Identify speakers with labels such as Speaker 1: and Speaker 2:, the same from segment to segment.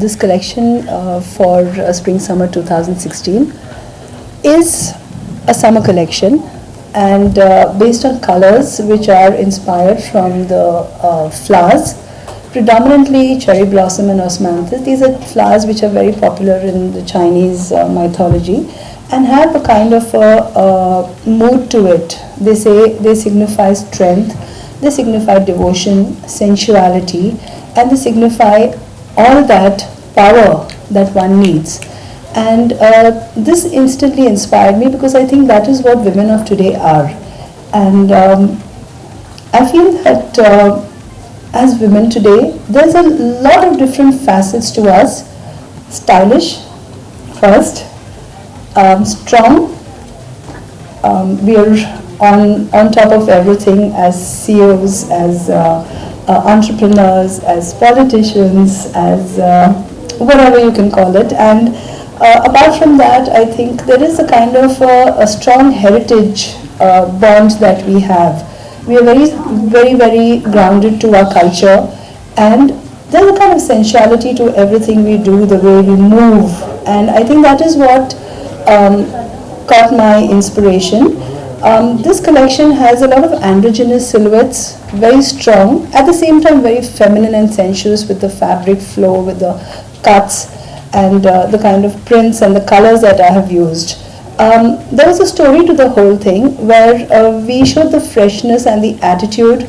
Speaker 1: this collection for Spring Summer 2016 is a summer collection, and based on colors which are inspired from the flowers, predominantly cherry blossom and osmanthus. These are flowers which are very popular in the Chinese mythology and have a kind of a mood to it. They say they signify strength, they signify devotion, sensuality, and they signify all that power that one needs. And this instantly inspired me because I think that is what women of today are. And I feel that as women today, there's a lot of different facets to us. Stylish, first, strong, we are on top of everything as CEOs, as entrepreneurs, as politicians, as whatever you can call it. And apart from that, I think there is a kind of a strong heritage bond that we have. We are very grounded to our culture, and there's a kind of sensuality to everything we do, the way we move, and I think that is what caught my inspiration. This collection has a lot of androgynous silhouettes, very strong, at the same time very feminine and sensuous, with the fabric flow, with the cuts, and the kind of prints and the colors that I have used. There was a story to the whole thing where we showed the freshness and the attitude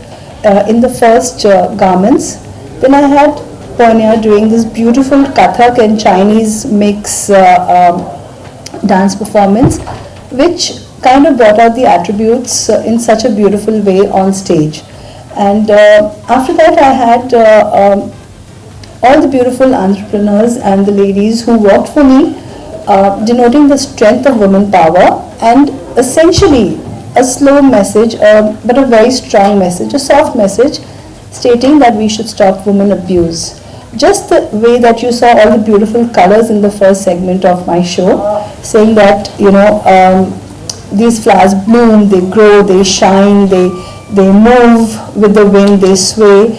Speaker 1: in the first garments. Then I had Ponya doing this beautiful Kathak and Chinese mix dance performance, which kind of brought out the attributes in such a beautiful way on stage. And after that I had all the beautiful entrepreneurs and the ladies who worked for me, denoting the strength of woman power, and essentially a slow message, but a very strong message, a soft message, stating that we should stop woman abuse. Just the way that you saw all the beautiful colors in the first segment of my show, saying that, you know, these flowers bloom, they grow, they shine, they move with the wind, they sway,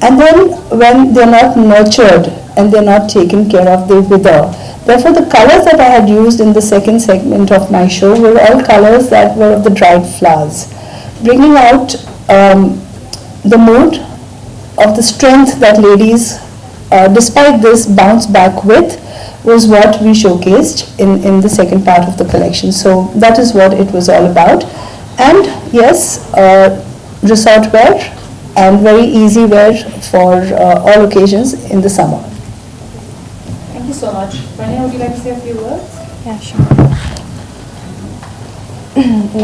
Speaker 1: and then when they're not nurtured and they're not taken care of, they wither. Therefore, the colors that I had used in the second segment of my show were all colors that were of the dried flowers, bringing out the mood of the strength that ladies, despite this, bounce back with, was what we showcased in the second part of the collection. So that is what it was all about. And yes, resort wear and very easy wear for all occasions in the summer.
Speaker 2: Thank you so much. Rania, would you like to say a few words?
Speaker 3: Yeah, sure.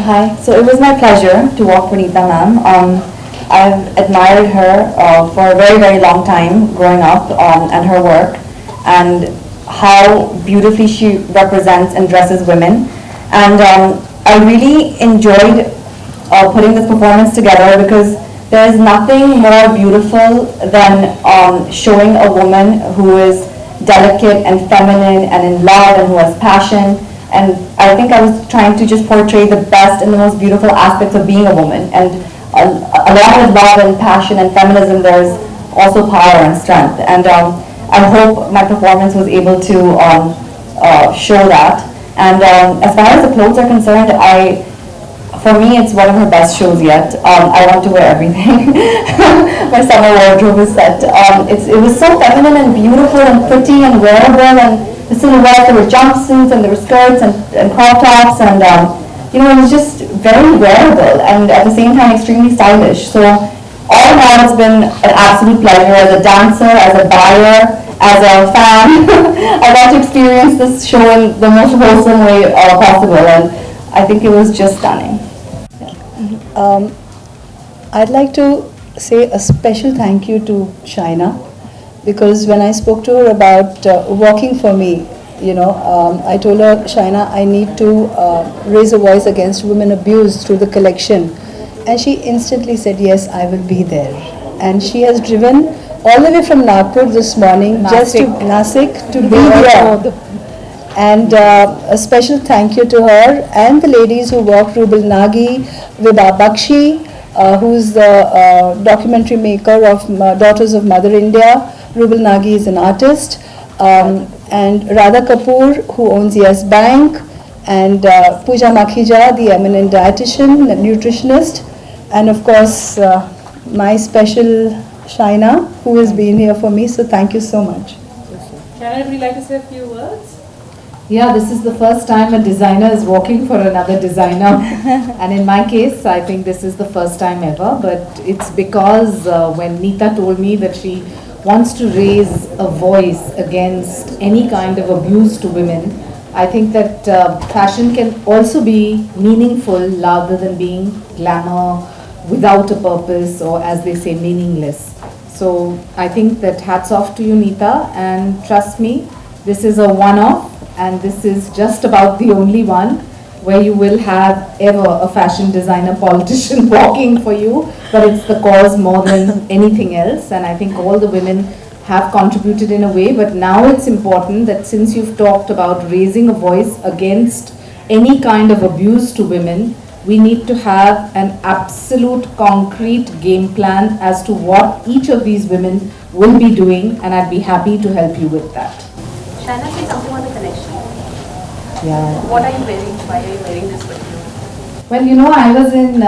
Speaker 3: Hi. So it was my pleasure to work with Neeta ma'am. I've admired her for a very long time growing up, and her work, and how beautifully she represents and dresses women. And I really enjoyed putting this performance together, because there is nothing more beautiful than showing a woman who is delicate and feminine and in love and who has passion. And I think I was trying to just portray the best and the most beautiful aspects of being a woman. And along with love and passion and feminism, there's also power and strength. And I hope my performance was able to show that. And as far as the clothes are concerned, for me, it's one of her best shows yet. I want to wear everything. My summer wardrobe is set. It was so feminine and beautiful and pretty and wearable, and the silhouettes, there were jumpsuits and there were skirts and crop tops, and you know, it was just very wearable and at the same time extremely stylish. So all in all, it's been an absolute pleasure as a dancer, as a buyer, as a fan. I got to experience this show in the most wholesome way possible, and I think it was just stunning.
Speaker 1: I'd like to say a special thank you to Shaina, because when I spoke to her about working for me, you know, I told her, Shaina, I need to raise a voice against women abuse through the collection. And she instantly said, yes, I will be there. And she has driven all the way from Nagpur this morning, just to Nasik, to be here. And a special thank you to her and the ladies who worked, Rubal Nagi, Vibha Bakshi, who's the documentary maker of Daughters of Mother India, Rubal Nagi is an artist, and Radha Kapoor, who owns Yes Bank, and Pooja Makhija, the eminent dietitian and nutritionist, and of course my special Shaina, who has been here for me. So thank you so much.
Speaker 2: Shana, would you like to say a few words?
Speaker 4: Yeah, this is the first time a designer is working for another designer. And in my case, I think this is the first time ever. But it's because when Neeta told me that she wants to raise a voice against any kind of abuse to women, I think that fashion can also be meaningful rather than being glamour without a purpose, or as they say, meaningless. So I think that hats off to you, Neeta, and trust me, this is a one-off. And this is just about the only one where you will have ever a fashion designer politician walking for you, but it's the cause more than anything else. And I think all the women have contributed in a way, but now it's important that since you've talked about raising a voice against any kind of abuse to women, we need to have an absolute concrete game plan as to what each of these women will be doing, and I'd be happy to help you with that.
Speaker 5: Shana, say something on the collection.
Speaker 4: Yeah.
Speaker 5: What are you wearing? Why are you wearing this particular?
Speaker 4: Well, you know, I was in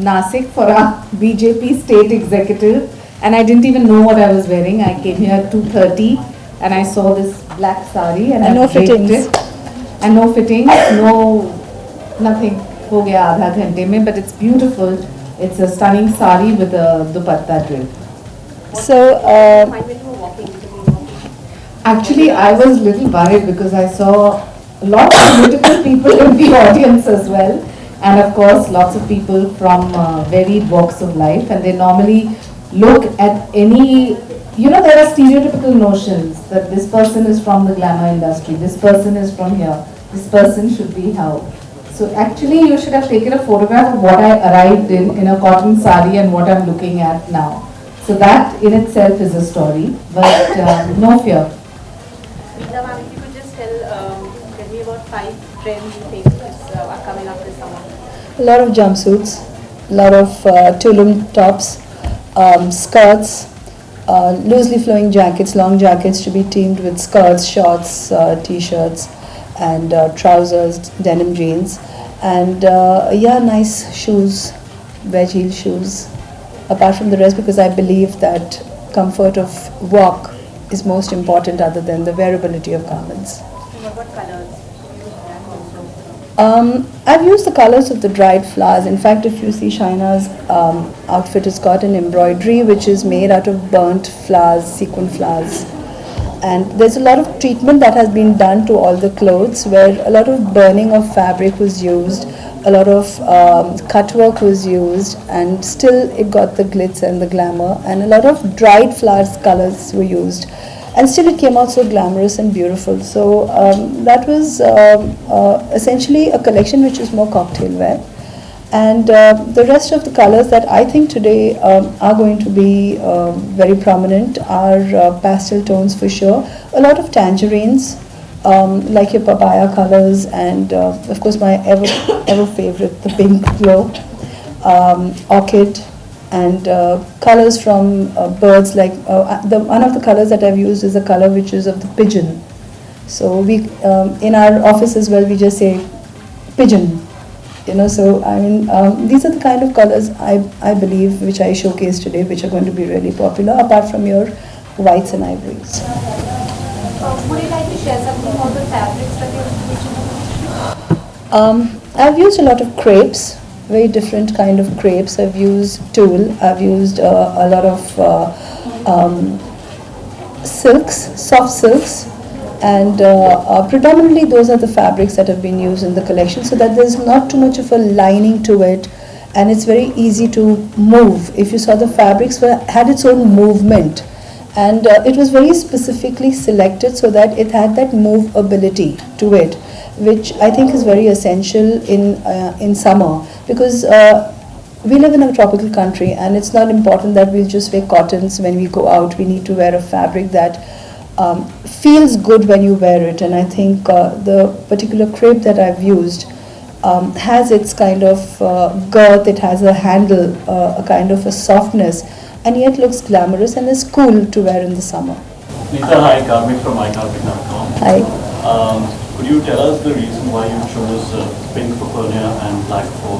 Speaker 4: Nasik for a BJP state executive, and I didn't even know what I was wearing. I came here at 2:30 and I saw this black sari and I
Speaker 1: no
Speaker 4: draped
Speaker 1: fittings.
Speaker 4: it. And no fittings, nothing. Ho gaya aadha ghante mein, but it's beautiful. It's a stunning sari with a dupatta drape.
Speaker 1: So
Speaker 5: Find when you were walking,
Speaker 4: Actually, I was a little worried because I saw lots of political people in the audience as well, and of course lots of people from varied walks of life, and they normally look at any, you know, there are stereotypical notions that this person is from the glamour industry, this person is from here, this person should be how. So actually you should have taken a photograph of what I arrived in a cotton sari and what I'm looking at now. So that in itself is a story, but no fear.
Speaker 5: Neeta ma'am, if you could just tell me about 5 trends you think are coming up this summer.
Speaker 1: a lot of jumpsuits, a lot of tulum tops, skirts, loosely flowing jackets, long jackets to be teamed with skirts, shorts, t-shirts, and trousers, denim jeans, and yeah, nice shoes, wedge heel shoes. Apart from the rest, because I believe that comfort of walk is most important other than the wearability of garments.
Speaker 5: And what colors?
Speaker 1: I've used the colors of the dried flowers. In fact, if you see Shaina's outfit, it's got an embroidery which is made out of burnt flowers, sequin flowers. And there's a lot of treatment that has been done to all the clothes, where a lot of burning of fabric was used, a lot of cut work was used, and still it got the glitz and the glamour, and a lot of dried flowers colors were used, and still it came out so glamorous and beautiful. So that was essentially a collection which is more cocktail wear. And the rest of the colors that I think today are going to be very prominent are pastel tones for sure. A lot of tangerines, like your papaya colors, and of course my ever favorite, the pink glow, orchid, and colors from birds. Like one of the colors that I've used is a color which is of the pigeon. So we in our office as well, we just say pigeon. You know, so I mean, these are the kind of colors I believe which I showcase today, which are going to be really popular, apart from your whites and ivories.
Speaker 5: Would you like to share something about the fabrics that you're using?
Speaker 1: I've used a lot of crepes, very different kind of crepes. I've used tulle, I've used a lot of silks, soft silks, and predominantly those are the fabrics that have been used in the collection, so that there's not too much of a lining to it, and it's very easy to move. If you saw, the fabrics had its own movement, and it was very specifically selected so that it had that movability to it, which I think is very essential in summer, because we live in a tropical country, and it's not important that we'll just wear cottons when we go out. We need to wear a fabric that feels good when you wear it, and I think the particular crepe that I've used has its kind of girth, it has a handle, a kind of a softness, and yet looks glamorous and is cool to wear in the summer.
Speaker 6: Neeta, hi, Karmik from iCarpet.com.
Speaker 1: Hi.
Speaker 6: Could you tell us the reason why you chose pink for Korea and black for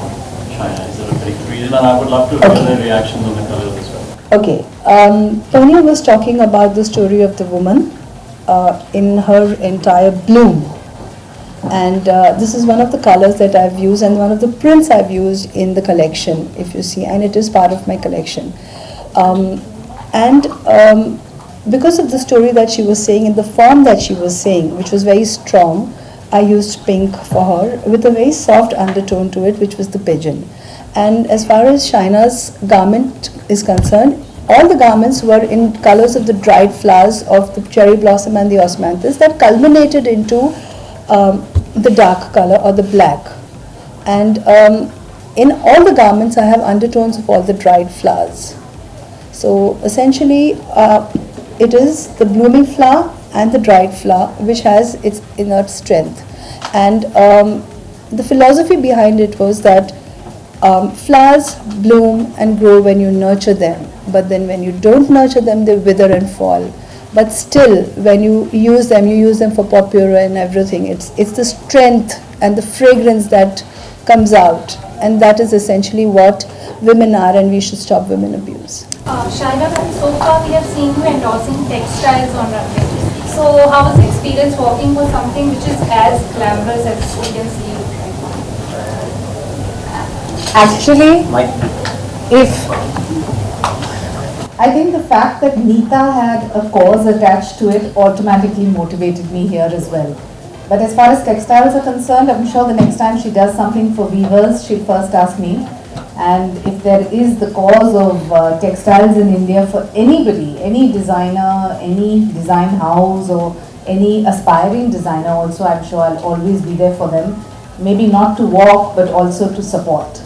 Speaker 6: China? Is there a particular reason? And I would love to hear
Speaker 1: Okay.
Speaker 6: their reactions on the colors as well.
Speaker 1: Okay. Tonya was talking about the story of the woman in her entire bloom. And this is one of the colors that I've used and one of the prints I've used in the collection, if you see, and it is part of my collection. Because of the story that she was saying, in the form that she was saying, which was very strong, I used pink for her with a very soft undertone to it, which was the pigeon. And as far as Shaina's garment is concerned, all the garments were in colors of the dried flowers of the cherry blossom and the osmanthus that culminated into the dark color or the black. And in all the garments I have undertones of all the dried flowers. So essentially it is the blooming flower and the dried flower which has its inner strength. And the philosophy behind it was that flowers bloom and grow when you nurture them, but then when you don't nurture them, they wither and fall. But still, when you use them for popular and everything. It's the strength and the fragrance that comes out, and that is essentially what women are, and we should stop women abuse.
Speaker 7: Shaina, so far we have seen you endorsing textiles on runway. So how was the experience working for something which is as glamorous as we can see right now?
Speaker 4: Actually, I think the fact that Neeta had a cause attached to it automatically motivated me here as well. But as far as textiles are concerned, I'm sure the next time she does something for weavers, she'll first ask me. And if there is the cause of textiles in India for anybody, any designer, any design house or any aspiring designer also, I'm sure I'll always be there for them. Maybe not to walk, but also to support.